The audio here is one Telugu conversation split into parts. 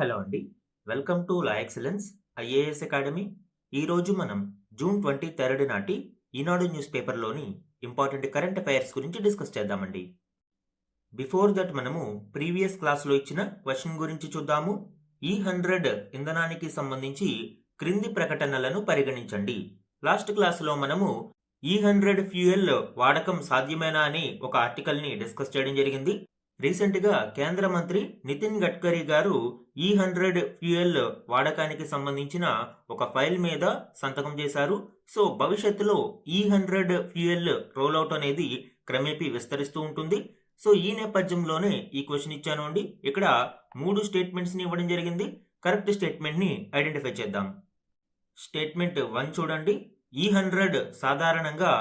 హలో అండి. Welcome to law excellence IAS academy. ఈరోజు మనం జూన్ 23 నాటి ఈనాడు న్యూస్ పేపర్లోని ఇంపార్టెంట్ కరెంట్ అఫైర్స్ గురించి డిస్కస్ చేద్దామండి. బిఫోర్ దట్ మనము ప్రీవియస్ క్లాస్లో ఇచ్చిన క్వశ్చన్ గురించి చూద్దాము. E100 ఇంధనానికి సంబంధించి క్రింది ప్రకటనలను పరిగణించండి. లాస్ట్ క్లాస్లో మనము E100 ఫ్యూయల్ వాడకం సాధ్యమేనా అని ఒక ఆర్టికల్ని డిస్కస్ చేయడం జరిగింది. రీసెంట్గా కేంద్ర మంత్రి నితిన్ గడ్కరీ గారు E100 ఫ్యూయల్ వాడకానికి సంబంధించిన ఒక ఫైల్ మీద సంతకం చేశారు. సో భవిష్యత్తులో E100 ఫ్యూయల్ రోల్అవుట్ అనేది క్రమేపీ విస్తరిస్తూ ఉంటుంది. సో ఈ నేపథ్యంలోనే ఈ క్వశ్చన్ ఇచ్చాను అండి. ఇక్కడ 3 స్టేట్మెంట్స్ని ఇవ్వడం జరిగింది. కరెక్ట్ స్టేట్మెంట్ని ఐడెంటిఫై చేద్దాం. స్టేట్మెంట్ 1 చూడండి. E100 సాధారణంగా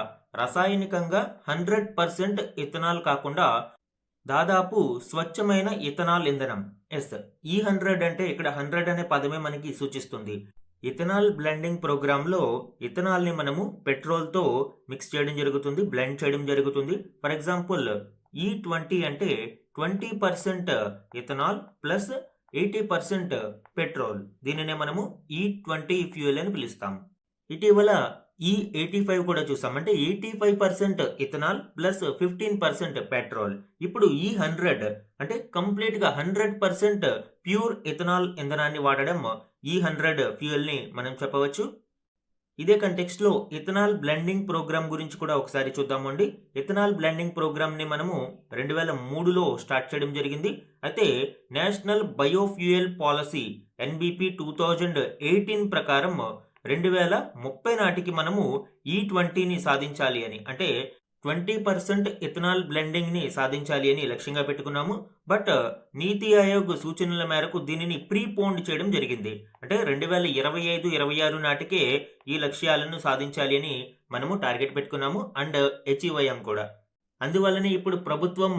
రసాయనికంగా 100% ఇథనాల్ కాకుండా దాదాపు స్వచ్ఛమైన ఇథనాల్ ఇంధనం. E100 అంటే ఇక్కడ 100 అనే పదమే మనకి సూచిస్తుంది. ఇథనాల్ బ్లెండింగ్ ప్రోగ్రాంలో ఇథనాల్ని మనము పెట్రోల్తో మిక్స్ చేయడం జరుగుతుంది, బ్లెండ్ చేయడం జరుగుతుంది. ఫర్ ఎగ్జాంపుల్ E20 అంటే 20% ఇథనాల్ ప్లస్ 80% పెట్రోల్. దీనినే మనము E20 ఫ్యూయల్ అని పిలుస్తాం. ఇటీవల E85 కూడా చూసాం. అంటే 85% ఇథనాల్ ప్లస్ 15% పెట్రోల్. ఇప్పుడు E100 అంటే కంప్లీట్గా 100% ప్యూర్ ఇథనాల్ ఇంధనాన్ని వాడడం E100 ఫ్యూయల్ని మనం చెప్పవచ్చు. ఇదే కంటెక్స్ట్లో ఇథనాల్ బ్లెండింగ్ ప్రోగ్రామ్ గురించి కూడా ఒకసారి చూద్దామండి. ఇథనాల్ బ్లెండింగ్ ప్రోగ్రామ్ని మనము 2003లో స్టార్ట్ చేయడం జరిగింది. అయితే నేషనల్ బయోఫ్యూయల్ పాలసీ NBP 2018 ప్రకారం 2030 నాటికి మనము E20ని సాధించాలి అని, అంటే 20% ఇథనాల్ బ్లెండింగ్ని సాధించాలి అని లక్ష్యంగా పెట్టుకున్నాము. బట్ నీతి ఆయోగ్ సూచనల మేరకు దీనిని ప్రీపోండ్ చేయడం జరిగింది. అంటే 2025-26 నాటికే ఈ లక్ష్యాలను సాధించాలి అని మనము టార్గెట్ పెట్టుకున్నాము అండ్ అచీవ్ అయ్యాం కూడా. అందువల్లనే ఇప్పుడు ప్రభుత్వం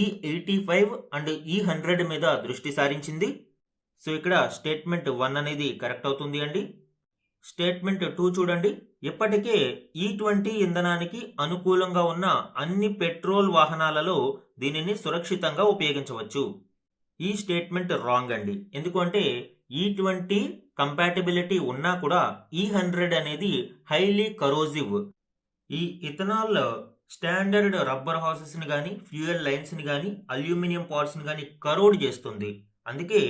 E85 అండ్ E100 మీద దృష్టి సారించింది. సో ఇక్కడ స్టేట్మెంట్ 1 అనేది కరెక్ట్ అవుతుంది అండి. స్టేట్మెంట్ 2 చూడండి. ఇప్పటికే E20 ఇంధనానికి అనుకూలంగా ఉన్న అన్ని పెట్రోల్ వాహనాలలో దీనిని సురక్షితంగా ఉపయోగించవచ్చు. ఈ స్టేట్మెంట్ రాంగ్ అండి. ఎందుకంటే E20 కంపాటబిలిటీ ఉన్నా కూడా E100 అనేది హైలీ కరోజివ్. ఈ ఇథనాల్ స్టాండర్డ్ రబ్బర్ హాసెస్ని కానీ, ఫ్యూయల్ లైన్స్ని కానీ, అల్యూమినియం పార్ట్స్ని కానీ కరోడ్ చేస్తుంది. అందుకే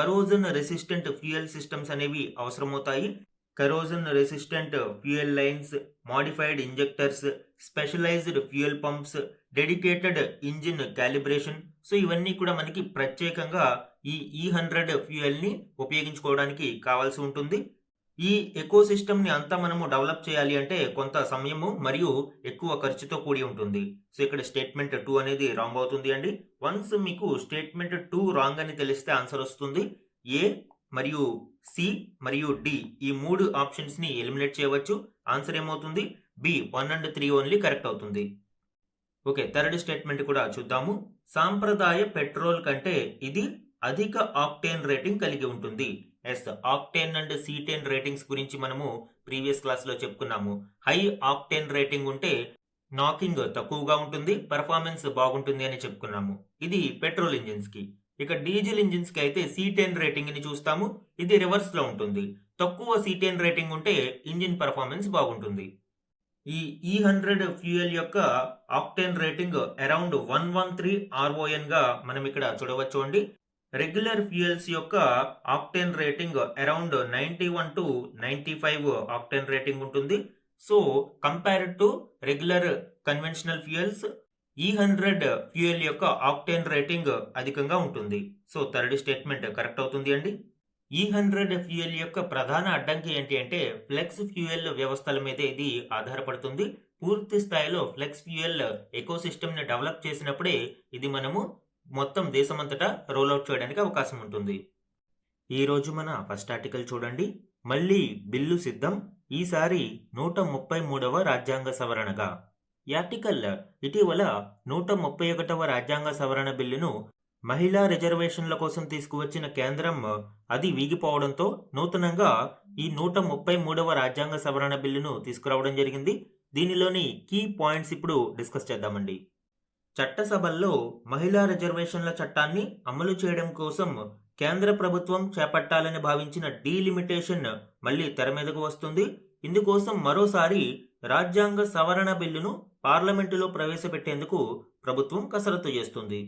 కరోజన్ రెసిస్టెంట్ ఫ్యూయల్ సిస్టమ్స్ అనేవి అవసరమవుతాయి. Corrosion resistant fuel lines, modified injectors, specialised fuel pumps, dedicated engine calibration. So ఇవన్నీ కూడా మనకి ప్రత్యేకంగా ఈ E100 ఫ్యూయల్ని ఉపయోగించుకోవడానికి కావాల్సి ఉంటుంది. ఈ ఎకో సిస్టమ్ని అంతా మనము డెవలప్ చేయాలి అంటే కొంత సమయము మరియు ఎక్కువ ఖర్చుతో కూడి ఉంటుంది. సో ఇక్కడ స్టేట్మెంట్ 2 అనేది రాంగ్ అవుతుంది అండి. వన్స్ మీకు స్టేట్మెంట్ 2 రాంగ్ అని తెలిస్తే ఆన్సర్ వస్తుంది. ఏ మరియు సి మరియు డి ఈ 3 ఆప్షన్స్ని ఎలిమినేట్ చేయవచ్చు. ఆన్సర్ ఏమవుతుంది? బి 1 అండ్ 3 ఓన్లీ కరెక్ట్ అవుతుంది. ఓకే, థర్డ్ స్టేట్మెంట్ కూడా చూద్దాము. సాంప్రదాయ పెట్రోల్ కంటే ఇది అధిక ఆక్టేన్ రేటింగ్ కలిగి ఉంటుంది. ఆక్టేన్ అండ్ సీటేన్ రేటింగ్స్ గురించి మనము ప్రీవియస్ క్లాస్లో చెప్పుకున్నాము. హై ఆక్టేన్ రేటింగ్ ఉంటే నాకింగ్ తక్కువగా ఉంటుంది, పర్ఫార్మెన్స్ బాగుంటుంది అని చెప్పుకున్నాము. ఇది పెట్రోల్ ఇంజిన్స్కి. ఇక డీజిల్ ఇంజిన్స్కి అయితే C10 రేటింగ్ని చూస్తాము. ఇది రివర్స్లో ఉంటుంది. తక్కువ C10 రేటింగ్ ఉంటే ఇంజిన్ పర్ఫార్మెన్స్ బాగుంటుంది. ఈ E100 ఫ్యూయల్ యొక్క ఆక్టేన్ రేటింగ్ అరౌండ్ 113 RON గా మనం ఇక్కడ చూడవచ్చు అండి. రెగ్యులర్ ఫ్యూయల్స్ యొక్క octane rating around 91 to 95 octane rating ఉంటుంది. So compared to regular conventional fuels E100 fuel యొక్క ఆక్టేన్ రేటింగ్ అధికంగా ఉంటుంది. సో థర్డ్ స్టేట్మెంట్ కరెక్ట్ అవుతుంది అండి. E100 ఫ్యూయల్ యొక్క ప్రధాన అడ్డంకి ఏంటి అంటే ఫ్లెక్స్ ఫ్యూయల్ వ్యవస్థల మీద ఇది ఆధారపడుతుంది. పూర్తి స్థాయిలో ఫ్లెక్స్ ఫ్యూయల్ ఎకోసిస్టమ్ని డెవలప్ చేసినప్పుడే ఇది మనము మొత్తం దేశమంతటా రోల్అవుట్ చేయడానికి అవకాశం ఉంటుంది. ఈరోజు మన ఫస్ట్ ఆర్టికల్ చూడండి. మళ్ళీ బిల్లు సిద్ధం, ఈసారి 133వ రాజ్యాంగ సవరణగా. ఈ ఆర్టికల్ ఇటీవల 131వ రాజ్యాంగ సవరణ బిల్లును మహిళా రిజర్వేషన్ల కోసం తీసుకువచ్చిన కేంద్రం అది వీగిపోవడంతో నూతనంగా ఈ 133వ రాజ్యాంగ సవరణ బిల్లును తీసుకురావడం జరిగింది. దీనిలోని కీ పాయింట్స్ ఇప్పుడు డిస్కస్ చేద్దామండి. చట్టసభల్లో మహిళా రిజర్వేషన్ల చట్టాన్ని అమలు చేయడం కోసం కేంద్ర ప్రభుత్వం చేపట్టాలని భావించిన డీలిమిటేషన్ మళ్ళీ తెర మీదకు వస్తుంది. ఇందుకోసం మరోసారి రాజ్యాంగ సవరణ బిల్లును పార్లమెంటులో ప్రవేశపెట్టేందుకు ప్రభుత్వం కసరత్తు చేస్తుంది.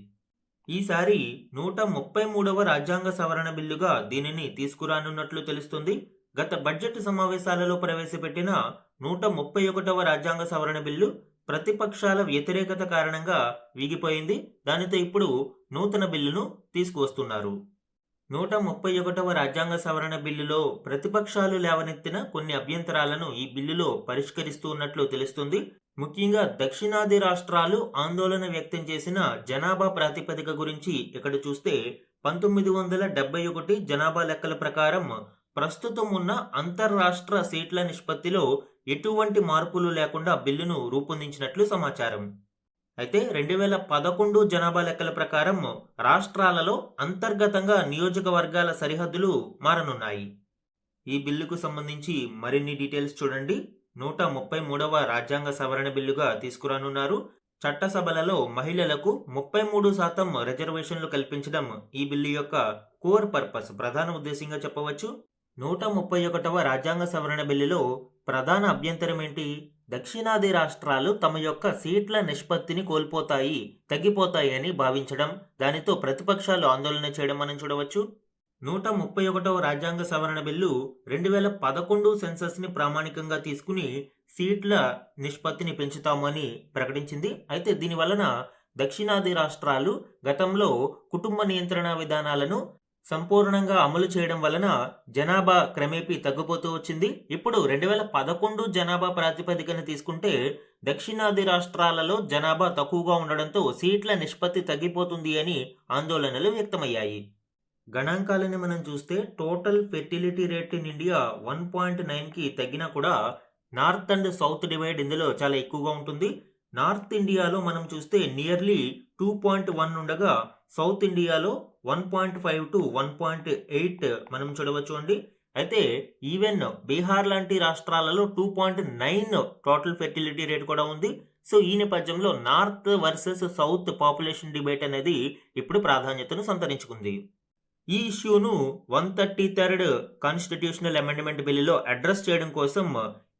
ఈసారి 133వ రాజ్యాంగ సవరణ బిల్లుగా దీనిని తీసుకురానున్నట్లు తెలుస్తుంది. గత బడ్జెట్ సమావేశాలలో ప్రవేశపెట్టిన 131వ రాజ్యాంగ సవరణ బిల్లు ప్రతిపక్షాల వ్యతిరేకత కారణంగా వీగిపోయింది. దానితో ఇప్పుడు నూతన బిల్లును తీసుకువస్తున్నారు. 131వ రాజ్యాంగ సవరణ బిల్లులో ప్రతిపక్షాలు లేవనెత్తిన కొన్ని అభ్యంతరాలను ఈ బిల్లులో పరిష్కరిస్తూ ఉన్నట్లు తెలుస్తుంది. ముఖ్యంగా దక్షిణాది రాష్ట్రాలు ఆందోళన వ్యక్తం చేసిన జనాభా ప్రాతిపదిక గురించి ఇక్కడ చూస్తే 1971 జనాభా లెక్కల ప్రకారం ప్రస్తుతం ఉన్న అంతర్రాష్ట్ర సీట్ల నిష్పత్తిలో ఎటువంటి మార్పులు లేకుండా బిల్లును రూపొందించినట్లు సమాచారం. అయితే 2011 జనాభా లెక్కల ప్రకారం రాష్ట్రాలలో అంతర్గతంగా నియోజకవర్గాల సరిహద్దులు మారనున్నాయి. ఈ బిల్లుకు సంబంధించి మరిన్ని డీటెయిల్స్ చూడండి. 133వ రాజ్యాంగ సవరణ బిల్లుగా తీసుకురానున్నారు. చట్టసభలలో మహిళలకు 33% రిజర్వేషన్లు కల్పించడం ఈ బిల్లు యొక్క కోర్ పర్పస్, ప్రధాన ఉద్దేశంగా చెప్పవచ్చు. 131వ రాజ్యాంగ సవరణ బిల్లులో ప్రధాన అభ్యంతరం ఏంటి? దక్షిణాది రాష్ట్రాలు తమ యొక్క సీట్ల నిష్పత్తిని కోల్పోతాయి, తగ్గిపోతాయి అని భావించడం, దానితో ప్రతిపక్షాలు ఆందోళన చేయడం మనం చూడవచ్చు. 131వ రాజ్యాంగ సవరణ బిల్లు 2011 సెన్సస్ ని ప్రామాణికంగా తీసుకుని సీట్ల నిష్పత్తిని పెంచుతామని ప్రకటించింది. అయితే దీని వలన దక్షిణాది రాష్ట్రాలు గతంలో కుటుంబ నియంత్రణ విధానాలను సంపూర్ణంగా అమలు చేయడం వలన జనాభా క్రమేపీ తగ్గిపోతూ వచ్చింది. ఇప్పుడు 2011 జనాభా ప్రాతిపదికన తీసుకుంటే దక్షిణాది రాష్ట్రాలలో జనాభా తక్కువగా ఉండడంతో సీట్ల నిష్పత్తి తగ్గిపోతుంది అని ఆందోళనలు వ్యక్తమయ్యాయి. గణాంకాలని మనం చూస్తే total fertility rate in India 1.9కి తగ్గినా కూడా నార్త్ అండ్ సౌత్ డివైడ్ ఇందులో చాలా ఎక్కువగా ఉంటుంది. నార్త్ ఇండియాలో మనం చూస్తే నియర్లీ 2.1 ఉండగా సౌత్ ఇండియాలో 1.5 to 1.8 మనం చూడవచ్చు అండి. అయితే ఈవెన్ బీహార్ లాంటి రాష్ట్రాలలో 2.9 టోటల్ ఫెర్టిలిటీ రేట్ కూడా ఉంది. సో ఈ నేపథ్యంలో north versus south population debate అనేది ఇప్పుడు ప్రాధాన్యతను సంతరించుకుంది. ఈ ఇష్యూను 133rd కాన్స్టిట్యూషనల్ అమెండ్మెంట్ బిల్లులో అడ్రస్ చేయడం కోసం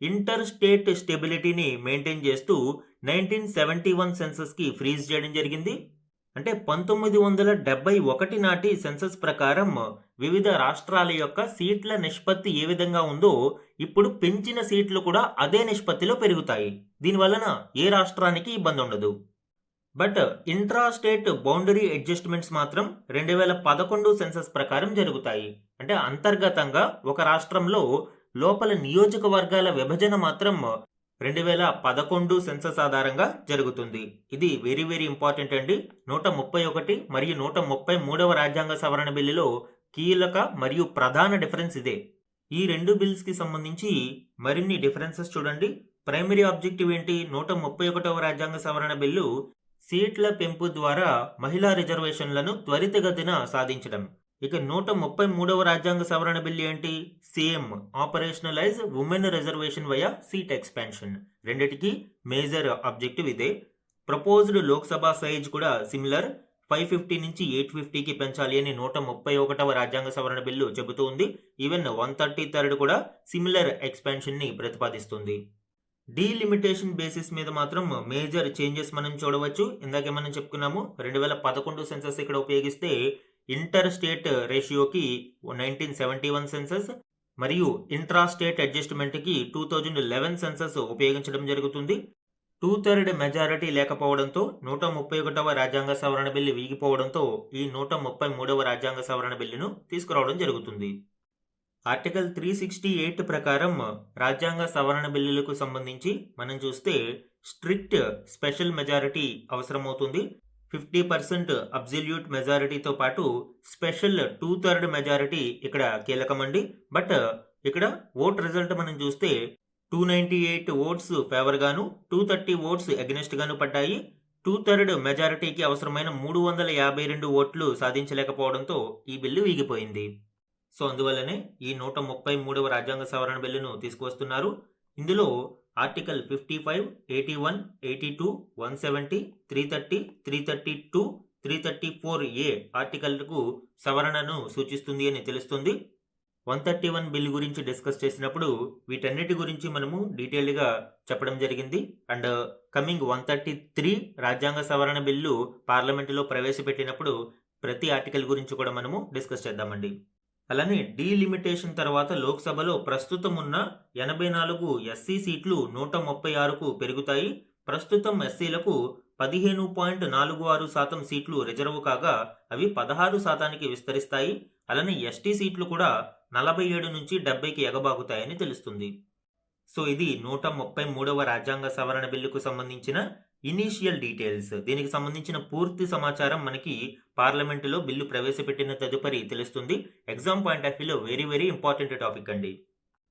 ఇంటర్ స్టేట్ స్టెబిలిటీని మెయింటైన్ చేస్తూ 1971 సెన్సస్ కి ఫ్రీజ్ చేయడం జరిగింది. అంటే 1971 నాటి సెన్సస్ ప్రకారం వివిధ రాష్ట్రాల యొక్క సీట్ల నిష్పత్తి ఏ విధంగా ఉందో ఇప్పుడు పెంచిన సీట్లు కూడా అదే నిష్పత్తిలో పెరుగుతాయి. దీనివలన ఏ రాష్ట్రానికి ఇబ్బంది ఉండదు. But intra state boundary adjustments మాత్రం 2011 సెన్సస్ ప్రకారం జరుగుతాయి. అంటే అంతర్గతంగా ఒక రాష్ట్రంలో లోపల నియోజకవర్గాల విభజన మాత్రం 2011 సెన్సస్ ఆధారంగా జరుగుతుంది. ఇది వెరీ వెరీ ఇంపార్టెంట్ అండి. 131 మరియు 133వ రాజ్యాంగ సవరణ బిల్లులో కీలక మరియు ప్రధాన డిఫరెన్స్ ఇదే. ఈ రెండు బిల్స్ కి సంబంధించి మరిన్ని డిఫరెన్సెస్ చూడండి. ప్రైమరీ ఆబ్జెక్టివ్ ఏంటి? 131వ రాజ్యాంగ సవరణ బిల్లు సీట్ల పెంపు ద్వారా మహిళా రిజర్వేషన్లను త్వరితగతిన సాధించడం. ఇక 133వ రాజ్యాంగ సవరణ బిల్లు ఏంటి? Same, operationalise women reservation via seat expansion. రెండిటికి మేజర్ ఆబ్జెక్టివ్ ఇదే. ప్రపోజ్డ్ లోక్సభ సైజ్ కూడా సిమిలర్, 550 నుంచి 850కి పెంచాలి అని 131వ రాజ్యాంగ సవరణ బిల్లు చెబుతూ ఉంది. ఈవెన్ 133rd కూడా సిమిలర్ ఎక్స్పాన్షన్ ని ప్రతిపాదిస్తుంది. డీలిమిటేషన్ బేసిస్ మీద మాత్రం మేజర్ చేంజెస్ మనం చూడవచ్చు. ఇందాకే మనం చెప్పుకున్నాము 2011 సెన్సస్ ఇక్కడ ఉపయోగిస్తే ఇంటర్ స్టేట్ రేషియోకి 1971 సెన్సస్ మరియు ఇంట్రా స్టేట్ అడ్జస్ట్మెంట్ కి 2011 సెన్సస్ ఉపయోగించడం జరుగుతుంది. 2/3 మెజారిటీ లేకపోవడంతో 131వ రాజ్యాంగ సవరణ బిల్లు వీగిపోవడంతో ఈ 133వ రాజ్యాంగ సవరణ బిల్లును తీసుకురావడం జరుగుతుంది. ఆర్టికల్ 368 ప్రకారం రాజ్యాంగ సవరణ బిల్లులకు సంబంధించి మనం చూస్తే స్ట్రిక్ట్ స్పెషల్ మెజారిటీ అవసరమవుతుంది. 50% అబ్సల్యూట్ మెజారిటీతో పాటు స్పెషల్ 2/3 మెజారిటీ ఇక్కడ కీలకమండి. బట్ ఇక్కడ ఓట్ రిజల్ట్ మనం చూస్తే 298 ఓట్స్ ఫేవర్ గాను 230 ఓట్స్ అగెనిస్ట్ గాను పడ్డాయి. 2/3 మెజారిటీకి అవసరమైన 352 ఓట్లు సాధించలేకపోవడంతో ఈ బిల్లు వీగిపోయింది. సో అందువల్లనే ఈ 133వ రాజ్యాంగ సవరణ బిల్లును తీసుకువస్తున్నారు. ఇందులో ఆర్టికల్ 55, 81, 82, 170, 330, 332, 334A ఆర్టికల్కు సవరణను సూచిస్తుంది అని తెలుస్తుంది. 131 బిల్ గురించి డిస్కస్ చేసినప్పుడు వీటన్నిటి గురించి మనము డీటెయిల్డ్గా చెప్పడం జరిగింది. అండ్ కమింగ్ 133 రాజ్యాంగ సవరణ బిల్లు పార్లమెంటులో ప్రవేశపెట్టినప్పుడు ప్రతి ఆర్టికల్ గురించి కూడా మనము డిస్కస్ చేద్దామండి. అలానే డీలిమిటేషన్ తర్వాత లోక్సభలో ప్రస్తుతం ఉన్న 84 ఎస్సీ సీట్లు 136కు పెరుగుతాయి. ప్రస్తుతం ఎస్సీలకు 15.46% సీట్లు రిజర్వ్ కాగా అవి 16% విస్తరిస్తాయి. అలానే ఎస్టీ సీట్లు కూడా 47 నుంచి 70కి ఎగబాగుతాయని తెలుస్తుంది. సో ఇది 133వ రాజ్యాంగ సవరణ బిల్లుకు సంబంధించిన ఇనీషియల్ డీటెయిల్స్. దీనికి సంబంధించిన పూర్తి సమాచారం మనకి పార్లమెంటులో బిల్లు ప్రవేశపెట్టిన తదుపరి తెలుస్తుంది. ఎగ్జామ్ పాయింట్ ఆఫ్ వ్యూలో వెరీ వెరీ ఇంపార్టెంట్ టాపిక్ అండి.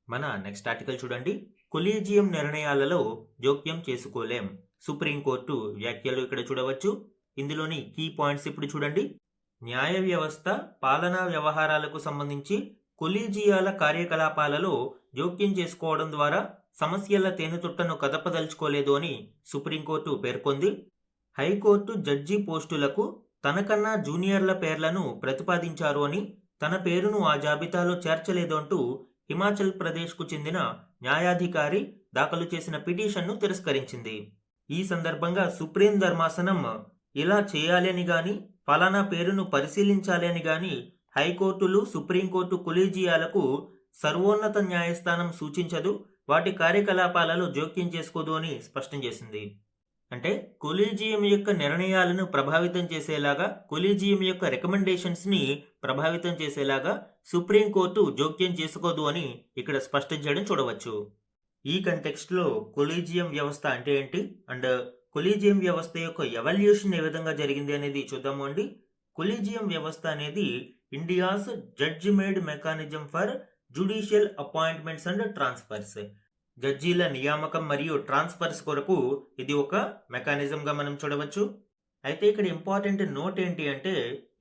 మన నెక్స్ట్ ఆర్టికల్ చూడండి. కొలీజియం నిర్ణయాలలో జోక్యం చేసుకోలేం. సుప్రీంకోర్టు వ్యాఖ్యలు ఇక్కడ చూడవచ్చు. ఇందులోని కీ పాయింట్స్ ఇప్పుడు చూడండి. న్యాయ వ్యవస్థ పాలనా వ్యవహారాలకు సంబంధించి కొలీజియాల కార్యకలాపాలలో జోక్యం చేసుకోవడం ద్వారా సమస్యల తేనెతుట్టను కదపదలుచుకోలేదు అని సుప్రీంకోర్టు పేర్కొంది. హైకోర్టు జడ్జి పోస్టులకు తనకన్నా జూనియర్ల పేర్లను ప్రతిపాదించారు అని, తన పేరును ఆ జాబితాలో చేర్చలేదు అంటూ హిమాచల్ ప్రదేశ్కు చెందిన న్యాయాధికారి దాఖలు చేసిన పిటిషన్ను తిరస్కరించింది. ఈ సందర్భంగా సుప్రీం ధర్మాసనం ఇలా చేయాలి అని గాని, ఫలానా పేరును పరిశీలించాలి అని గాని హైకోర్టులు, సుప్రీంకోర్టు కొలీజియాలకు సర్వోన్నత న్యాయస్థానం సూచించదు, వాటి కార్యకలాపాలలో జోక్యం చేసుకోదు అని స్పష్టం చేసింది. అంటే కొలీజియం యొక్క నిర్ణయాలను ప్రభావితం చేసేలాగా, కొలీజియం యొక్క రికమెండేషన్స్ని ప్రభావితం చేసేలాగా సుప్రీంకోర్టు జోక్యం చేసుకోదు అని ఇక్కడ స్పష్టం చేయడం చూడవచ్చు. ఈ కంటెక్స్ట్లో కొలీజియం వ్యవస్థ అంటే ఏంటి అండ్ కొలీజియం వ్యవస్థ యొక్క ఎవల్యూషన్ ఏ విధంగా జరిగింది అనేది చూద్దాము అండి. కొలీజియం వ్యవస్థ అనేది India's judge made mechanism for judicial appointments and transfers. జడ్జీల నియామకం మరియు ట్రాన్స్ఫర్స్ కొరకు ఇది ఒక మెకానిజంగా మనం చూడవచ్చు. అయితే ఇక్కడ ఇంపార్టెంట్ నోట్ ఏంటి అంటే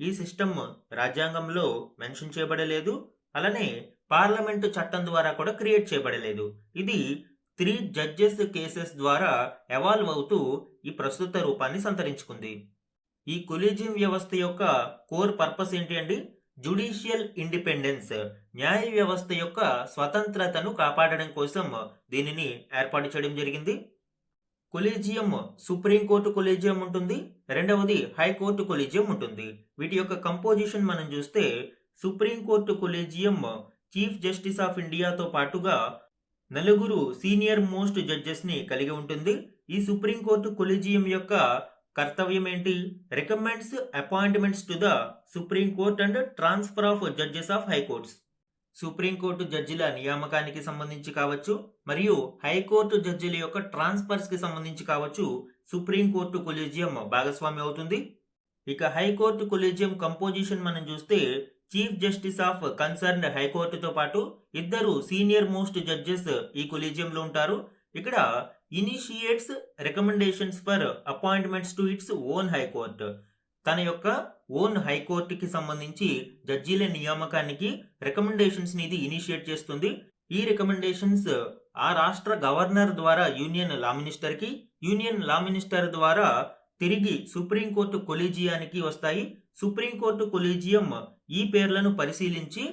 ఈ సిస్టమ్ రాజ్యాంగంలో మెన్షన్ చేయబడలేదు, అలానే పార్లమెంటు చట్టం ద్వారా కూడా క్రియేట్ చేయబడలేదు. ఇది 3 జడ్జెస్ కేసెస్ ద్వారా ఎవాల్వ్ అవుతూ ఈ ప్రస్తుత రూపాన్ని సంతరించుకుంది. ఈ కొలీజియం వ్యవస్థ యొక్క కోర్ పర్పస్ ఏంటి అండి? జ్యుడిషియల్ ఇండిపెండెన్స్, న్యాయ వ్యవస్థ యొక్క స్వతంత్రతను కాపాడడం కోసం దీనిని ఏర్పాటు చేయడం జరిగింది. కొలీజియం సుప్రీంకోర్టు కొలీజియం ఉంటుంది, రెండవది హైకోర్టు కొలీజియం ఉంటుంది. వీటి యొక్క కంపోజిషన్ మనం చూస్తే supreme court collegium chief justice of ఇండియాతో పాటుగా 4 సీనియర్ మోస్ట్ జడ్జెస్ని కలిగి ఉంటుంది. ఈ సుప్రీంకోర్టు కొలీజియం యొక్క కర్తవ్యం ఏంటి? Recommends appointments to the supreme court and transfer of judges of high courts. Supreme court జడ్జిల నియామకానికి సంబంధించి కావచ్చు, మరియు హైకోర్టు జడ్జిల యొక్క ట్రాన్స్ఫర్స్ కి సంబంధించి కావచ్చు, సుప్రీంకోర్టు కొలీజియం భాగస్వామి అవుతుంది. ఇక హైకోర్టు కొలీజియం కంపోజిషన్ మనం చూస్తే చీఫ్ జస్టిస్ ఆఫ్ కన్సర్న్డ్ హైకోర్టుతో పాటు 2 సీనియర్ మోస్ట్ జడ్జెస్ ఈ కొలీజియంలో ఉంటారు. ఇక్కడ initiates recommendations for appointments to its own high court. తన యొక్క ఓన్ హైకోర్టుకి సంబంధించి జడ్జీల నియామకానికి రికమెండేషన్స్ ఇది ఇనిషియేట్ చేస్తుంది. ఈ రికమెండేషన్స్ ఆ రాష్ట్ర గవర్నర్ ద్వారా యూనియన్ లా మినిస్టర్ కి, యూనియన్ లా మినిస్టర్ ద్వారా తిరిగి సుప్రీంకోర్టు కొలీజియానికి వస్తాయి. సుప్రీంకోర్టు కొలీజియం ఈ పేర్లను పరిశీలించి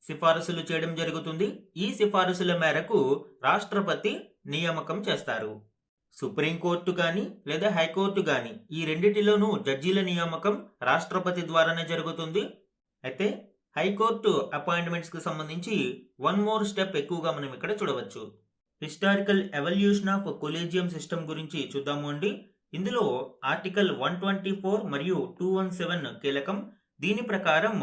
సిఫారసులు చేయడం జరుగుతుంది. ఈ సిఫారసుల మేరకు రాష్ట్రపతి నియామకం చేస్తారు. సుప్రీంకోర్టు కానీ లేదా హైకోర్టు కానీ ఈ రెండిటిలోనూ జడ్జీల నియామకం రాష్ట్రపతి ద్వారానే జరుగుతుంది. అయితే హైకోర్టు అపాయింట్మెంట్స్ కి సంబంధించి 1 మోర్ స్టెప్ ఎక్కువగా మనం ఇక్కడ చూడవచ్చు. Historical evolution of collegium system గురించి చూద్దాము అండి. ఇందులో ఆర్టికల్ 124 మరియు 217 కీలకం. దీని ప్రకారం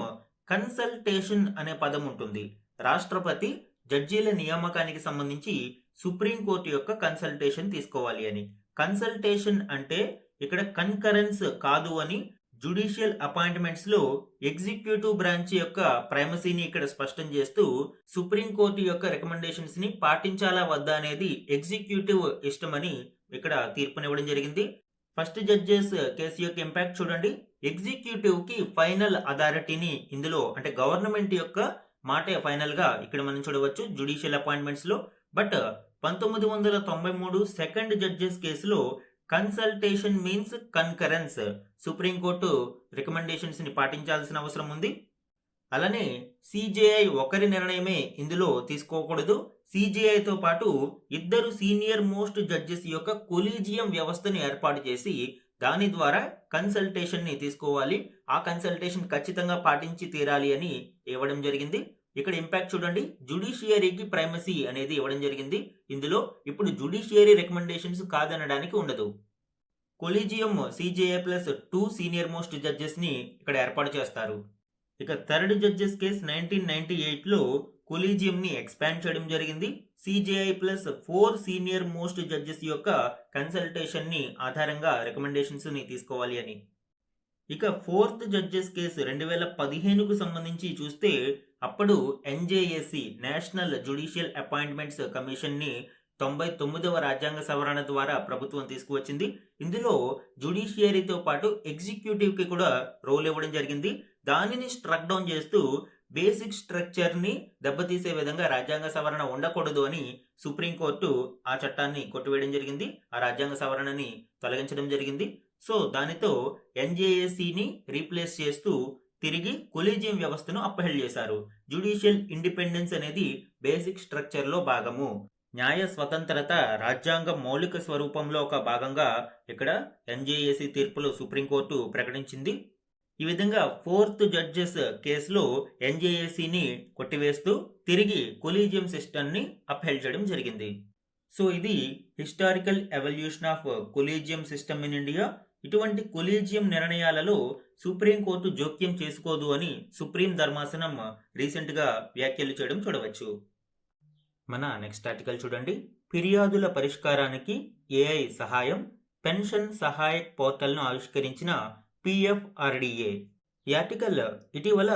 కన్సల్టేషన్ అనే పదం ఉంటుంది. రాష్ట్రపతి జడ్జీల నియామకానికి సంబంధించి సుప్రీంకోర్టు యొక్క కన్సల్టేషన్ తీసుకోవాలి అని. కన్సల్టేషన్ అంటే ఇక్కడ కన్కరెన్స్ కాదు అని జ్యుడిషియల్ అపాయింట్మెంట్స్ లో ఎగ్జిక్యూటివ్ బ్రాంచ్ యొక్క ప్రైమసీని ఇక్కడ స్పష్టం చేస్తూ సుప్రీంకోర్టు యొక్క రికమెండేషన్స్ ని పాటించాలా వద్దా అనేది ఎగ్జిక్యూటివ్ ఇష్టమని ఇక్కడ తీర్పునివ్వడం జరిగింది. ఫస్ట్ జడ్జెస్ కేసు యొక్క ఇంపాక్ట్ చూడండి. ఎగ్జిక్యూటివ్ కి ఫైనల్ అథారిటీని ఇందులో అంటే గవర్నమెంట్ యొక్క మాటే ఫైనల్ గా ఇక్కడ మనం చూడవచ్చు జ్యుడిషియల్ అపాయింట్మెంట్స్ లో. బట్ 1993 సెకండ్ జడ్జెస్ కేసులో consultation means concurrence. Supreme court recommendations ని పాటించాల్సిన అవసరం ఉంది. అలానే సిజేఐ ఒకరి నిర్ణయమే ఇందులో తీసుకోకూడదు. సిజేఐతో పాటు ఇద్దరు సీనియర్ మోస్ట్ జడ్జెస్ యొక్క కొలీజియం వ్యవస్థను ఏర్పాటు చేసి దాని ద్వారా కన్సల్టేషన్ ని తీసుకోవాలి. ఆ కన్సల్టేషన్ ఖచ్చితంగా పాటించి తీరాలి అని ఇవ్వడం జరిగింది. ఇక్కడ ఇంపాక్ట్ చూడండి, జుడిషియరీకి ప్రైమసీ అనేది ఇవ్వడం జరిగింది. ఇందులో ఇప్పుడు జుడిషియరీ రికమెండేషన్స్ కాదనడానికి ఉండదు. Collegium CJI plus 2 senior most judges ని ఇక్కడ ఏర్పాటు చేస్తారు. ఇక థర్డ్ జడ్జెస్ కేసు 1998లో కొలీజియం ని ఎక్స్పాండ్ చేయడం జరిగింది. CJI plus 4 senior most judges యొక్క కన్సల్టేషన్ ని ఆధారంగా రికమెండేషన్స్ ని తీసుకోవాలి అని. ఇక ఫోర్త్ జడ్జెస్ కేసు 2015కు సంబంధించి చూస్తే అప్పుడు NJAC national judicial appointments commission ని 99వ రాజ్యాంగ సవరణ ద్వారా ప్రభుత్వం తీసుకువచ్చింది. ఇందులో జ్యుడిషియరీతో పాటు ఎగ్జిక్యూటివ్ కి కూడా రోల్ ఇవ్వడం జరిగింది. దానిని స్ట్రక్ డౌన్ చేస్తూ బేసిక్ స్ట్రక్చర్ ని దెబ్బతీసే విధంగా రాజ్యాంగ సవరణ ఉండకూడదు అని సుప్రీంకోర్టు ఆ చట్టాన్ని కొట్టివేయడం జరిగింది. ఆ రాజ్యాంగ సవరణని తొలగించడం జరిగింది. సో దానితో ఎన్జేఏసీని రీప్లేస్ చేస్తూ తిరిగి కొలీజియం వ్యవస్థను అప్హెల్డ్ చేశారు. జ్యుడిషియల్ ఇండిపెండెన్స్ అనేది బేసిక్ స్ట్రక్చర్ లో భాగము. న్యాయ స్వతంత్రత రాజ్యాంగ మౌలిక స్వరూపంలో ఒక భాగంగా ఇక్కడ ఎన్జేఏసీ తీర్పులో సుప్రీంకోర్టు ప్రకటించింది. ఈ విధంగా ఫోర్త్ జడ్జెస్ కేసులో ఎన్జేఏసీని కొట్టివేస్తూ తిరిగి కొలీజియం సిస్టమ్ ని అప్హెల్డ్ చేయడం జరిగింది. సో ఇది historical evolution of collegium system in India. ఇటువంటి కొలీజియం నిర్ణయాలలో సుప్రీంకోర్టు జోక్యం చేసుకోదు అని సుప్రీం ధర్మాసనం రీసెంట్ గా వ్యాఖ్యలు చేయడం చూడవచ్చు. మన నెక్స్ట్ ఆర్టికల్ చూడండి, ఫిర్యాదుల పరిష్కారానికి ఏఐ సహాయం, పెన్షన్ సహాయక్ పోర్టల్ను ఆవిష్కరించిన పిఎఫ్ఆర్డిఏ. ఈ ఆర్టికల్ ఇటీవల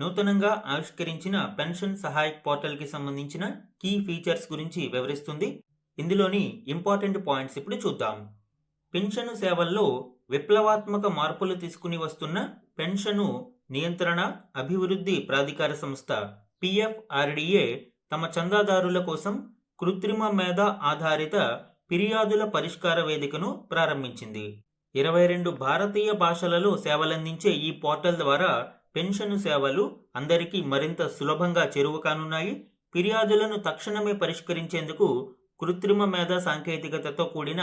నూతనంగా ఆవిష్కరించిన పెన్షన్ సహాయక్ పోర్టల్ కి సంబంధించిన కీ ఫీచర్స్ గురించి వివరిస్తుంది. ఇందులోని ఇంపార్టెంట్ పాయింట్స్ ఇప్పుడు చూద్దాం. పెన్షన్ సేవల్లో విప్లవాత్మక మార్పులు తీసుకుని వస్తున్న పెన్షను నియంత్రణ అభివృద్ధి ప్రాధికార సంస్థ పిఎఫ్ఆర్డిఏ తమ చందాదారుల కోసం కృత్రిమ మేధ ఆధారిత ఫిర్యాదుల పరిష్కార వేదికను ప్రారంభించింది. 22 భారతీయ భాషలలో సేవలందించే ఈ పోర్టల్ ద్వారా పెన్షన్ సేవలు అందరికీ మరింత సులభంగా చేరువ కానున్నాయి. ఫిర్యాదులను తక్షణమే పరిష్కరించేందుకు కృత్రిమ మేధ సాంకేతికతతో కూడిన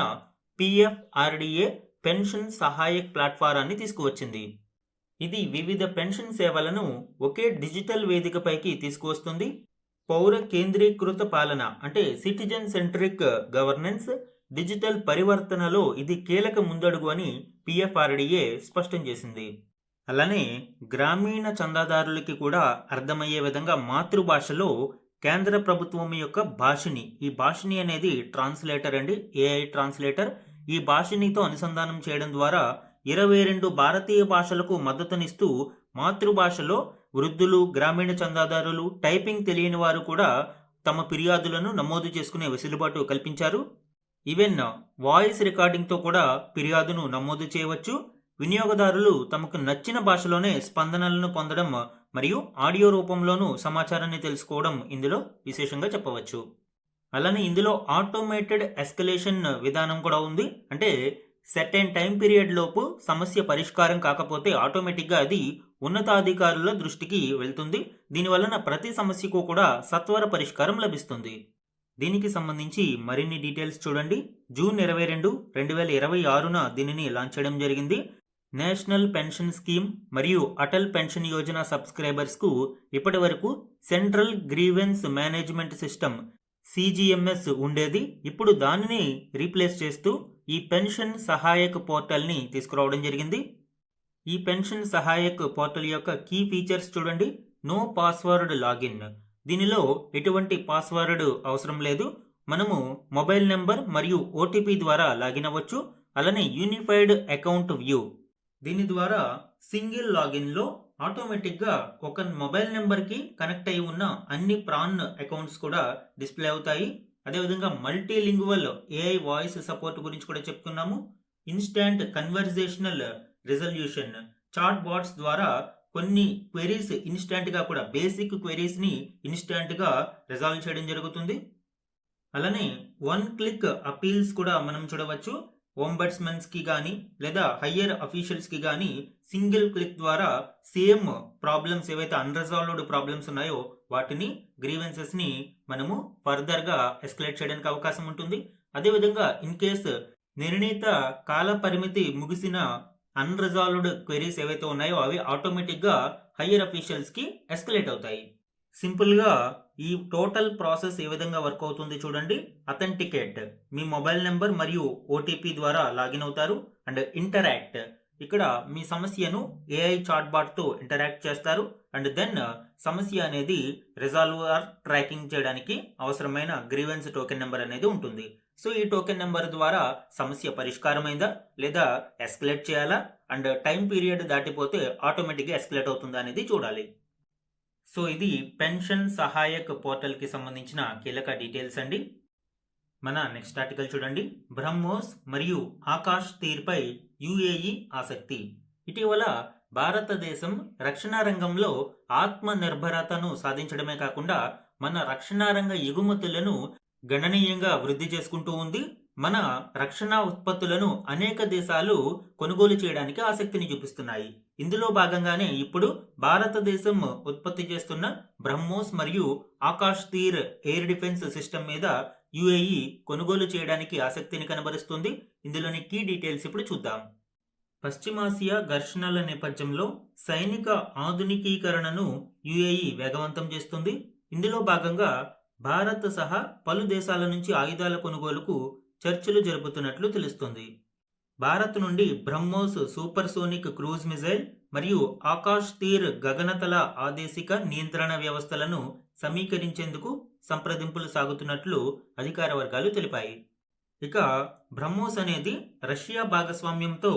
పిఎఫ్ఆర్డిఏ పెన్షన్ సహాయక్ ప్లాట్ఫారాన్ని తీసుకువచ్చింది. ఇది వివిధ పెన్షన్ సేవలను ఒకే డిజిటల్ వేదికపైకి తీసుకువస్తుంది. పౌర కేంద్రీకృత పాలన అంటే సిటిజన్ సెంట్రిక్ గవర్నెన్స్, డిజిటల్ పరివర్తనలో ఇది కీలక ముందడుగు అని పిఎఫ్ఆర్డిఏ స్పష్టం చేసింది. అలానే గ్రామీణ చందాదారులకి కూడా అర్థమయ్యే విధంగా మాతృభాషలో కేంద్ర ప్రభుత్వం యొక్క భాషిని, ఈ భాషిని అనేది ట్రాన్స్లేటర్ అండి, ఏఐ ట్రాన్స్లేటర్. ఈ భాషినితో అనుసంధానం చేయడం ద్వారా 22 భారతీయ భాషలకు మద్దతునిస్తూ మాతృభాషలో వృద్ధులు, గ్రామీణ చందాదారులు, టైపింగ్ తెలియని వారు కూడా తమ ఫిర్యాదులను నమోదు చేసుకునే వెసులుబాటు కల్పించారు. ఈవెన్ వాయిస్ రికార్డింగ్తో కూడా ఫిర్యాదును నమోదు చేయవచ్చు. వినియోగదారులు తమకు నచ్చిన భాషలోనే స్పందనలను పొందడం మరియు ఆడియో రూపంలోనూ సమాచారాన్ని తెలుసుకోవడం ఇందులో విశేషంగా చెప్పవచ్చు. అలానే ఇందులో ఆటోమేటెడ్ ఎస్కలేషన్ విధానం కూడా ఉంది. అంటే సెర్టైన్ టైం పీరియడ్ లోపు సమస్య పరిష్కారం కాకపోతే ఆటోమేటిక్గా అది ఉన్నతాధికారుల దృష్టికి వెళ్తుంది. దీనివలన ప్రతి సమస్యకు కూడా సత్వర పరిష్కారం లభిస్తుంది. దీనికి సంబంధించి మరిన్ని డీటెయిల్స్ చూడండి. జూన్ 22, 2026న దీనిని లాంచ్ చేయడం జరిగింది. నేషనల్ పెన్షన్ స్కీమ్ మరియు అటల్ పెన్షన్ యోజన సబ్స్క్రైబర్స్కు ఇప్పటి వరకు సెంట్రల్ గ్రీవెన్స్ మేనేజ్మెంట్ సిస్టమ్ సిజిఎంఎస్ ఉండేది. ఇప్పుడు దానిని రీప్లేస్ చేస్తూ ఈ పెన్షన్ సహాయక్ పోర్టల్ని తీసుకురావడం జరిగింది. ఈ పెన్షన్ సహాయక్ పోర్టల్ యొక్క కీ ఫీచర్స్ చూడండి. No password login. దీనిలో ఎటువంటి పాస్వర్డ్ అవసరం లేదు. మనము మొబైల్ నెంబర్ మరియు ఓటీపీ ద్వారా లాగిన్ అవ్వచ్చు. అలానే యూనిఫైడ్ అకౌంట్ వ్యూ, దీని ద్వారా సింగిల్ లాగిన్లో ఆటోమేటిక్గా ఒక మొబైల్ నెంబర్కి కనెక్ట్ అయి ఉన్న అన్ని ప్రాన్ అకౌంట్స్ కూడా డిస్ప్లే అవుతాయి. అదేవిధంగా మల్టీలింగ్వల్ ఏఐ వాయిస్ సపోర్ట్ గురించి కూడా చెప్పుకున్నాము. Instant conversational resolution, chat bots ద్వారా కొన్ని క్వెరీస్ ఇన్స్టాంట్గా కూడా బేసిక్ క్వెరీస్ని ఇన్స్టాంట్గా రిజాల్వ్ చేయడం జరుగుతుంది. అలానే 1 క్లిక్ అపీల్స్ కూడా మనం చూడవచ్చు. ఓంబడ్స్మన్స్కి కానీ లేదా హయ్యర్ అఫీషియల్స్కి కానీ సింగిల్ క్లిక్ ద్వారా సేమ్ ప్రాబ్లమ్స్ ఏవైతే అన్రిజాల్వ్డ్ ప్రాబ్లమ్స్ ఉన్నాయో వాటిని గ్రీవెన్సెస్ని మనము ఫర్దర్గా ఎస్కలేట్ చేయడానికి అవకాశం ఉంటుంది. అదేవిధంగా ఇన్ కేస్ నిర్ణీత కాల పరిమితి ముగిసిన అన్రిజాల్వ్డ్ క్వెరీస్ ఏవైతే ఉన్నాయో అవి ఆటోమేటిక్గా హయ్యర్ అఫీషియల్స్కి ఎస్కలేట్ అవుతాయి. సింపుల్గా ఈ టోటల్ ప్రాసెస్ ఏ విధంగా వర్క్ అవుతుంది చూడండి. అథెంటికేట్, మీ మొబైల్ నెంబర్ మరియు ఓటీపీ ద్వారా లాగిన్ అవుతారు. అండ్ ఇంటరాక్ట్, ఇక్కడ మీ సమస్యను ఏఐ చాట్బాట్తో ఇంటరాక్ట్ చేస్తారు. అండ్ దెన్ సమస్య అనేది రిజాల్వ్ ఆర్ ట్రాకింగ్ చేయడానికి అవసరమైన గ్రీవెన్స్ టోకెన్ నెంబర్ అనేది ఉంటుంది. సో ఈ టోకెన్ నెంబర్ ద్వారా సమస్య పరిష్కారమైందా లేదా ఎస్కలేట్ చేయాలా, అండ్ టైం పీరియడ్ దాటిపోతే ఆటోమేటిక్గా ఎస్కలేట్ అవుతుందా అనేది చూడాలి. సో ఇది పెన్షన్ సహాయక్ పోర్టల్కి సంబంధించిన కీలక డీటెయిల్స్ అండి. మన నెక్స్ట్ ఆర్టికల్ చూడండి. బ్రహ్మోస్ మరియు ఆకాష్ తీర్పై యుఏఈ ఆసక్తి. ఇటీవల భారతదేశం రక్షణ రంగంలో ఆత్మ నిర్భరతను సాధించడమే కాకుండా మన రక్షణ రంగ ఎగుమతులను గణనీయంగా వృద్ధి చేసుకుంటూ ఉంది. మన రక్షణ ఉత్పత్తులను అనేక దేశాలు కొనుగోలు చేయడానికి ఆసక్తిని చూపిస్తున్నాయి. ఇందులో భాగంగానే ఇప్పుడు భారతదేశం ఉత్పత్తి చేస్తున్న బ్రహ్మోస్ మరియు ఆకాష్ తీర్ ఎయిర్ డిఫెన్స్ సిస్టమ్ మీద యుఏఈ కొనుగోలు చేయడానికి ఆసక్తిని కనబరుస్తుంది. ఇందులోని కీ డీటెయిల్స్ ఇప్పుడు చూద్దాం. పశ్చిమాసియా ఘర్షణల నేపథ్యంలో సైనిక ఆధునికీకరణను యుఏఈ వేగవంతం చేస్తుంది. ఇందులో భాగంగా భారత్ సహా పలు దేశాల నుంచి ఆయుధాల కొనుగోలుకు చర్చలు జరుపుతున్నట్లు తెలుస్తుంది. భారత్ నుండి బ్రహ్మోస్ సూపర్సోనిక్ క్రూజ్ మిజైల్ మరియు ఆకాష్ తీర్ గగనతల ఆదేశిక నియంత్రణ వ్యవస్థలను సమీకరించేందుకు సంప్రదింపులు సాగుతున్నట్లు అధికార వర్గాలు తెలిపాయి. ఇక బ్రహ్మోస్ అనేది రష్యా భాగస్వామ్యంతో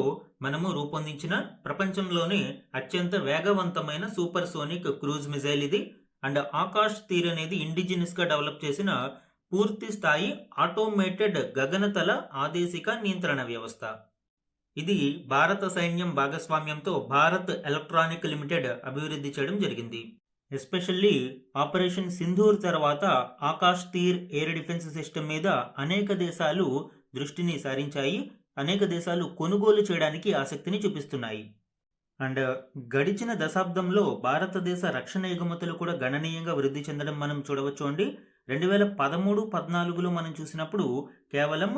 మనము రూపొందించిన ప్రపంచంలోనే అత్యంత వేగవంతమైన సూపర్సోనిక్ క్రూజ్ మిజైల్ ఇది. అండ్ ఆకాష్ తీర్ అనేది ఇండిజినస్ గా డెవలప్ చేసిన పూర్తి స్థాయి ఆటోమేటెడ్ గగనతల ఆదేశిక నియంత్రణ వ్యవస్థ. ఇది భారత సైన్యం భాగస్వామ్యంతో భారత్ ఎలక్ట్రానిక్ లిమిటెడ్ అభివృద్ధి చేయడం జరిగింది. ఎస్పెషల్లీ ఆపరేషన్ సింధూర్ తర్వాత ఆకాష్ తీర్ ఎయిర్ డిఫెన్స్ సిస్టమ్ మీద అనేక దేశాలు దృష్టిని సారించాయి. అనేక దేశాలు కొనుగోలు చేయడానికి ఆసక్తిని చూపిస్తున్నాయి. అండ్ గడిచిన దశాబ్దంలో భారతదేశ రక్షణ ఎగుమతులు కూడా గణనీయంగా వృద్ధి చెందడం మనం చూడవచ్చు అండి. 2013-14లో మనం చూసినప్పుడు కేవలం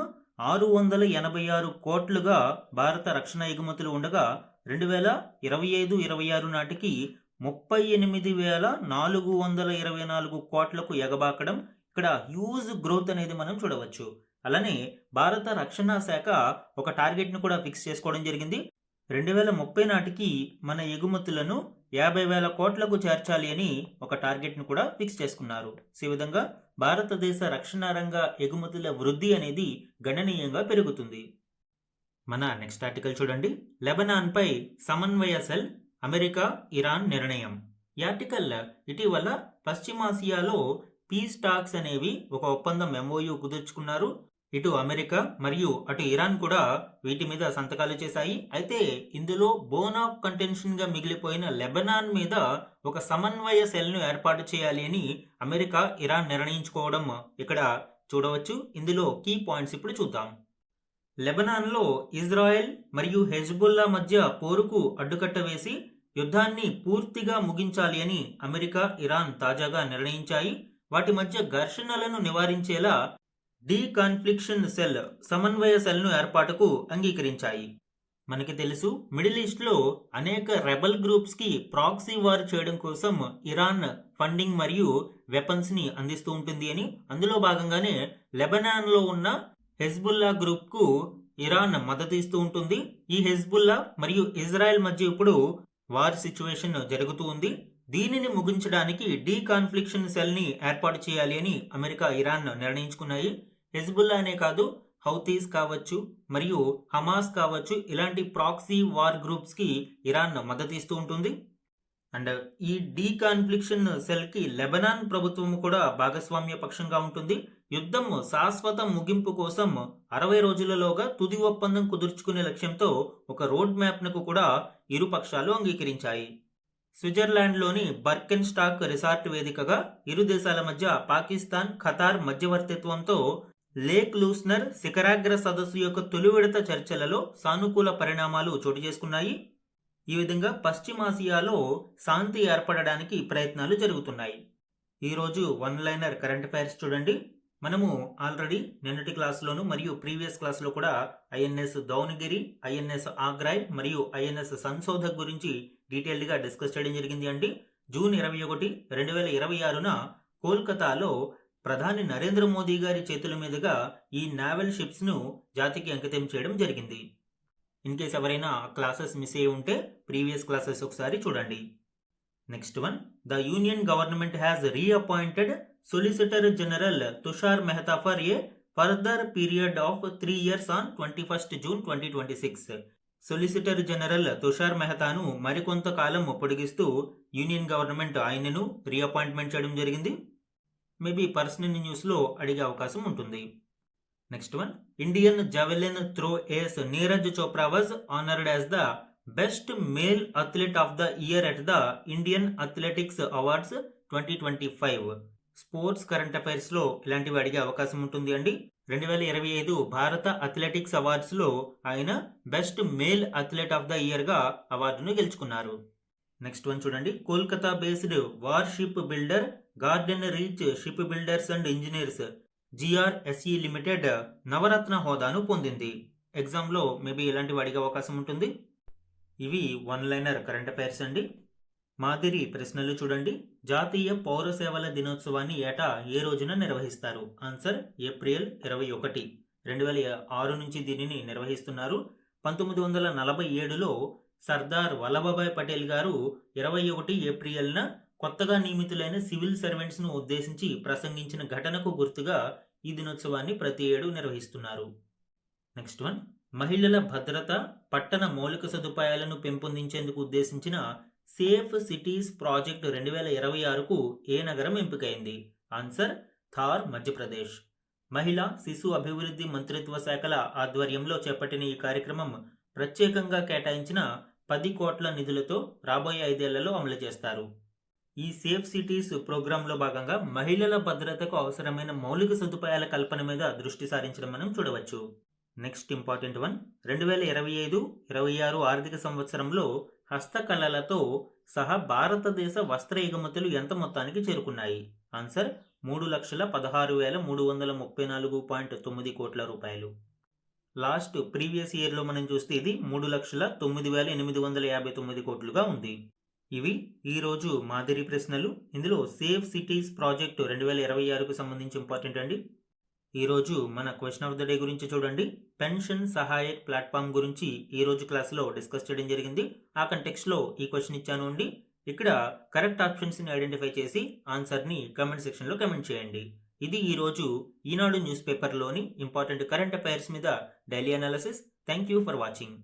686 కోట్లుగా భారత రక్షణ ఎగుమతులు ఉండగా 2025-26 నాటికి 38,424 కోట్లకు ఎగబాకడం, ఇక్కడ హ్యూజ్ గ్రోత్ అనేది మనం చూడవచ్చు. అలానే భారత రక్షణ శాఖ ఒక టార్గెట్ను కూడా ఫిక్స్ చేసుకోవడం జరిగింది. 2030 నాటికి మన ఎగుమతులను 50,000 కోట్లకు చేర్చాలి అని ఒక టార్గెట్ను కూడా ఫిక్స్ చేసుకున్నారు. ఈ విధంగా భారతదేశ రక్షణ రంగ ఎగుమతుల వృద్ధి అనేది గణనీయంగా పెరుగుతుంది. మన నెక్స్ట్ ఆర్టికల్ చూడండి. లెబనాన్పై సమన్వయ సెల్ అమెరికా ఇరాన్ నిర్ణయం. ఈ ఆర్టికల్ ఇటీవల పశ్చిమాసియాలో పీస్ టాక్స్ అనేవి ఒక ఒప్పందం MOU కుదుర్చుకున్నారు. ఇటు అమెరికా మరియు అటు ఇరాన్ కూడా వీటి మీద సంతకాలు చేశాయి. అయితే ఇందులో బోన్ ఆఫ్ కంటెన్షన్ గా మిగిలిపోయిన లెబనాన్ మీద ఒక సమన్వయ సెల్ను ఏర్పాటు చేయాలి అని అమెరికా ఇరాన్ నిర్ణయించుకోవడం ఇక్కడ చూడవచ్చు. ఇందులో కీ పాయింట్స్ ఇప్పుడు చూద్దాం. లెబనాన్లో ఇజ్రాయెల్ మరియు హెజ్బుల్లా మధ్య పోరుకు అడ్డుకట్ట వేసి యుద్ధాన్ని పూర్తిగా ముగించాలి అని అమెరికా ఇరాన్ తాజాగా నిర్ణయించాయి. వాటి మధ్య ఘర్షణలను నివారించేలా డీకాన్ఫ్లిక్షన్ సెల్ సమన్వయ సెల్ను ఏర్పాటుకు అంగీకరించాయి. మనకి తెలుసు, మిడిల్ ఈస్ట్లో అనేక రెబల్ గ్రూప్స్కి ప్రాక్సీ వార్ చేయడం కోసం ఇరాన్ ఫండింగ్ మరియు వెపన్స్ని అందిస్తూ ఉంటుంది అని. అందులో భాగంగానే లెబనాన్లో ఉన్న హెజ్బుల్లా గ్రూప్కు ఇరాన్ మద్దతు ఇస్తూ ఉంటుంది. ఈ హెజ్బుల్లా మరియు ఇజ్రాయెల్ మధ్య ఇప్పుడు వార్ సిచ్యువేషన్ జరుగుతూ ఉంది. దీనిని ముగించడానికి డీకాన్ఫ్లిక్షన్ సెల్ని ఏర్పాటు చేయాలి అని అమెరికా ఇరాన్ నిర్ణయించుకున్నాయి. హెజ్బుల్లా అనే కాదు, హౌతీస్ కావచ్చు మరియు హమాస్ కావచ్చు, ఇలాంటి ప్రాక్సీ వార్ గ్రూప్స్కి ఇరాన్ మద్దతు ఇస్తూ ఉంటుంది. అండ్ ఈ డీకాన్ఫ్లిక్షన్ సెల్కి లెబనాన్ ప్రభుత్వం కూడా భాగస్వామ్య పక్షంగా ఉంటుంది. యుద్ధం శాశ్వత ముగింపు కోసం 60 రోజులలోగా తుది ఒప్పందం కుదుర్చుకునే లక్ష్యంతో ఒక రోడ్ మ్యాప్ను కూడా ఇరు పక్షాలు అంగీకరించాయి. స్విట్జర్లాండ్లోని బర్కెన్ స్టాక్ రిసార్ట్ వేదికగా ఇరు దేశాల మధ్య పాకిస్తాన్, ఖతార్ మధ్యవర్తిత్వంతో లేక్ లూస్నర్ శిఖరాగ్ర సదస్సు యొక్క తొలి విడత చర్చలలో సానుకూల పరిణామాలు చోటు చేసుకున్నాయి. ఈ విధంగా పశ్చిమాసియాలో శాంతి ఏర్పడడానికి ప్రయత్నాలు జరుగుతున్నాయి. ఈరోజు వన్ లైనర్ కరెంట్ అఫైర్స్ చూడండి. మనము ఆల్రెడీ నిన్నటి క్లాస్లోను మరియు ప్రీవియస్ క్లాస్లో కూడా ఐఎన్ఎస్ దౌనగిరి, ఐఎన్ఎస్ ఆగ్రాయ్ మరియు ఐఎన్ఎస్ సంశోధక్ గురించి డీటెయిల్డ్గా డిస్కస్ చేయడం జరిగింది అండి. జూన్ 21, 2026న కోల్కతాలో ప్రధాని నరేంద్ర మోదీ గారి చేతుల మీదుగా ఈ నావల్ షిప్స్ను జాతికి అంకితం చేయడం జరిగింది. ఇన్ కేస్ ఎవరైనా క్లాసెస్ మిస్ అయ్యి ఉంటే ప్రీవియస్ క్లాసెస్ ఒకసారి చూడండి. Next one, the union government has reappointed solicitor general Tushar Mehta for a further period of 3 years on 21st June 2026. Solicitor general Tushar మెహతాను మరికొంత కాలం పొడిగిస్తూ యూనియన్ గవర్నమెంట్ ఆయనను రీఅపాయింట్మెంట్ చేయడం జరిగింది. మేబీ పర్సనల్ న్యూస్లో అడిగే అవకాశం ఉంటుంది. Next one, Indian javelin throw ace Neeraj Chopra was honoured as the best male athlete of the year at the Indian athletics awards 2025. Sports current అఫైర్స్లో ఇలాంటివి అడిగే అవకాశం ఉంటుంది అండి. 2025 భారత అథ్లెటిక్స్ అవార్డ్స్లో ఆయన best male athlete of the ఇయర్గా అవార్డును గెలుచుకున్నారు. నెక్స్ట్ వన్ చూడండి, Kolkata based war ship builder Garden Reach ship builders and engineers GRSE limited Navratna హోదాను పొందింది. ఎగ్జామ్లో మేబీ ఇలాంటివి అడిగే అవకాశం ఉంటుంది. ఇవి వన్ లైనర్ కరెంట్ అఫైర్స్ అండి. మాదిరి ప్రశ్నలు చూడండి. జాతీయ పౌర సేవల దినోత్సవాన్ని ఏటా ఏ రోజున నిర్వహిస్తారు? Answer April 21. 2006 నుంచి దీనిని నిర్వహిస్తున్నారు. 1947లో సర్దార్ వల్లభభాయ్ పటేల్ గారు 21 ఏప్రిల్న కొత్తగా నియమితులైన సివిల్ సర్వెంట్స్ను ఉద్దేశించి ప్రసంగించిన ఘటనకు గుర్తుగా ఈ దినోత్సవాన్ని ప్రతి ఏడు నిర్వహిస్తున్నారు. నెక్స్ట్ వన్, మహిళల భద్రత, పట్టణ మౌలిక సదుపాయాలను పెంపొందించేందుకు ఉద్దేశించిన సేఫ్ సిటీస్ ప్రాజెక్ట్ 2026కు ఏ నగరం ఎంపికైంది? ఆన్సర్ థార్, మధ్యప్రదేశ్. మహిళా శిశు అభివృద్ధి మంత్రిత్వ శాఖల ఆధ్వర్యంలో చేపట్టిన ఈ కార్యక్రమం ప్రత్యేకంగా కేటాయించిన 10 కోట్ల నిధులతో రాబోయే 5 ఏళ్లలో అమలు చేస్తారు. ఈ సేఫ్ సిటీస్ ప్రోగ్రాంలో భాగంగా మహిళల భద్రతకు అవసరమైన మౌలిక సదుపాయాల కల్పన మీద దృష్టి సారించడం మనం చూడవచ్చు. నెక్స్ట్ ఇంపార్టెంట్ వన్, 2025-26 ఆర్థిక సంవత్సరంలో హస్తకళలతో సహా భారతదేశ వస్త్ర ఎగుమతులు ఎంత మొత్తానికి చేరుకున్నాయి? ఆన్సర్ 3,16,334.9 కోట్ల రూపాయలు. లాస్ట్ ప్రీవియస్ ఇయర్లో మనం చూస్తే ఇది 3,09,859 కోట్లుగా ఉంది. ఇవి ఈరోజు మాదిరి ప్రశ్నలు. ఇందులో సేఫ్ సిటీస్ ప్రాజెక్టు 2026కు సంబంధించి ఇంపార్టెంట్ అండి. ఈరోజు మన క్వశ్చన్ ఆఫ్ ద డే గురించి చూడండి. పెన్షన్ సహాయక్ ప్లాట్ఫామ్ గురించి ఈరోజు క్లాస్లో డిస్కస్ చేయడం జరిగింది. ఆ కంటెక్స్ట్లో ఈ క్వశ్చన్ ఇచ్చాను అండి. ఇక్కడ కరెక్ట్ ఆప్షన్స్ని ఐడెంటిఫై చేసి ఆన్సర్ని కమెంట్ సెక్షన్లో కమెంట్ చేయండి. ఇది ఈరోజు ఈనాడు న్యూస్ పేపర్లోని ఇంపార్టెంట్ కరెంట్ అఫైర్స్ మీద daily analysis. Thank you for watching.